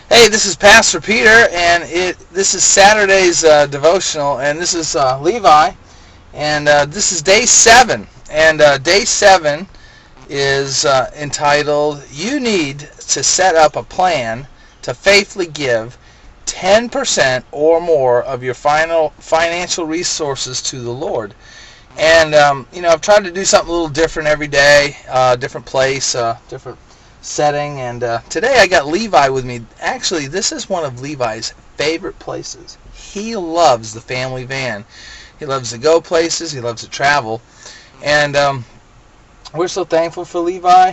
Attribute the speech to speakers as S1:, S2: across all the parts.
S1: Hey, this is Pastor Peter, and this is Saturday's devotional, and this is Levi, and this is day 7, and day 7 is entitled, "You Need to Set Up a Plan to Faithfully Give 10% or more of your financial resources to the Lord." And, I've tried to do something a little different every day, different place, different setting, and today I got Levi with me. Actually, this is one of Levi's favorite places. He loves the family van. He loves to go places. He loves to travel, and we're so thankful for Levi.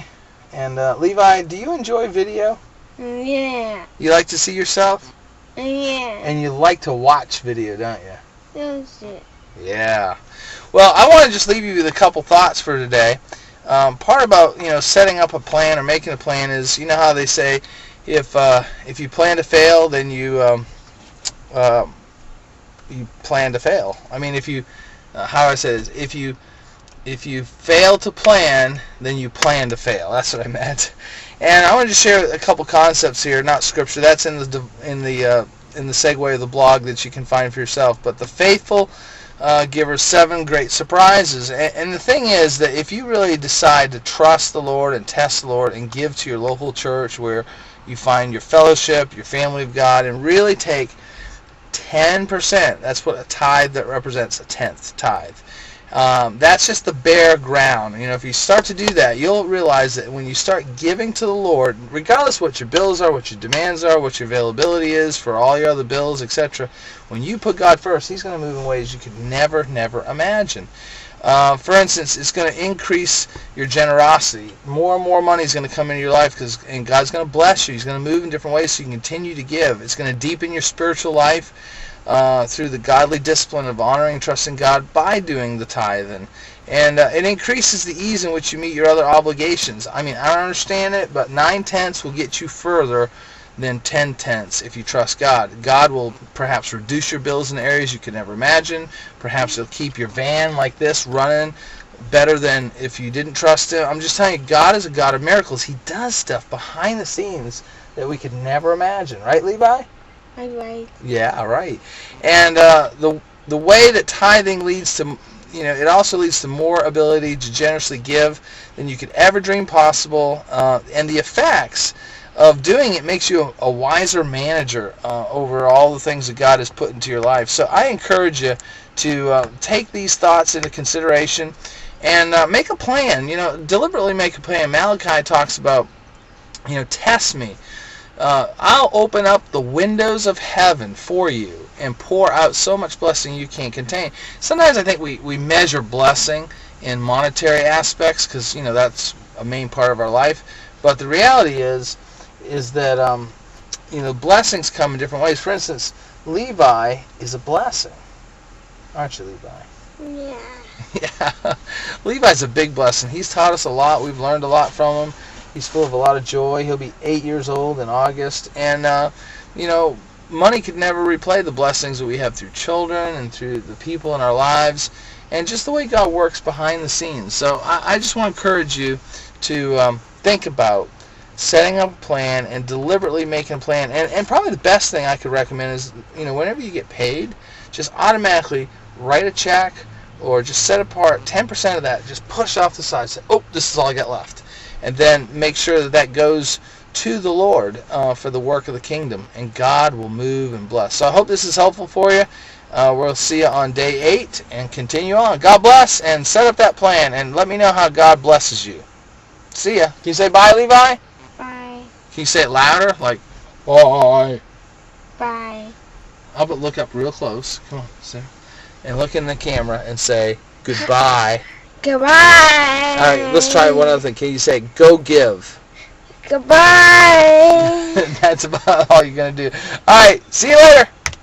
S1: And Levi, do you enjoy video?
S2: Yeah.
S1: You like to see yourself?
S2: Yeah.
S1: And you like to watch video, don't you?
S2: That's it.
S1: Yeah. Well, I want to just leave you with a couple thoughts for today. Part about setting up a plan or making a plan is, how they say if you plan to fail, then you plan to fail. I mean, if you how I say this, if you fail to plan, then you plan to fail. That's what I meant. And I want to share a couple concepts here, not scripture. That's in the segue of the blog that you can find for yourself. But the faithful giver 7 great surprises. And the thing is that if you really decide to trust the Lord and test the Lord and give to your local church where you find your fellowship, your family of God, and really take 10%, that's what a tithe that represents, a tenth tithe. That's just the bare ground. If you start to do that, you'll realize that when you start giving to the Lord, regardless what your bills are, what your demands are, what your availability is for all your other bills, etc., when you put God first, He's going to move in ways you could never imagine. For instance, it's going to increase your generosity. More and more money is going to come into your life, and God's going to bless you. He's going to move in different ways so you can continue to give. It's going to deepen your spiritual life through the godly discipline of honoring and trusting God by doing the tithe. And it increases the ease in which you meet your other obligations. I mean, I don't understand it, but 9/10 will get you further than 10/10 if you trust God. God will perhaps reduce your bills in areas you could never imagine. Perhaps He'll keep your van like this running better than if you didn't trust Him. I'm just telling you, God is a God of miracles. He does stuff behind the scenes that we could never imagine. Right, Levi?
S2: Right.
S1: Yeah, right. And the way that tithing leads to, it also leads to more ability to generously give than you could ever dream possible. And the effects of doing it makes you a wiser manager over all the things that God has put into your life. So I encourage you to take these thoughts into consideration and make a plan. Deliberately make a plan. Malachi talks about, test me. I'll open up the windows of heaven for you and pour out so much blessing you can't contain. Sometimes I think we measure blessing in monetary aspects because, that's a main part of our life. But the reality is that, blessings come in different ways. For instance, Levi is a blessing. Aren't you, Levi?
S2: Yeah.
S1: Yeah. Levi's a big blessing. He's taught us a lot. We've learned a lot from him. He's full of a lot of joy. He'll be 8 years old in August. And, money could never repay the blessings that we have through children and through the people in our lives and just the way God works behind the scenes. So I just want to encourage you to think about setting up a plan and deliberately making a plan. And probably the best thing I could recommend is, whenever you get paid, just automatically write a check or just set apart 10% of that. Just push off the side. Say, oh, this is all I got left. And then make sure that goes to the Lord for the work of the kingdom. And God will move and bless. So I hope this is helpful for you. We'll see you on day 8 and continue on. God bless, and set up that plan. And let me know how God blesses you. See ya. Can you say bye, Levi?
S2: Bye.
S1: Can you say it louder? Like, bye.
S2: Bye.
S1: How about look up real close? Come on, Sarah. And look in the camera and say goodbye.
S2: Goodbye.
S1: All right, let's try one other thing. Can you say, go give?
S2: Goodbye.
S1: That's about all you're going to do. All right, see you later.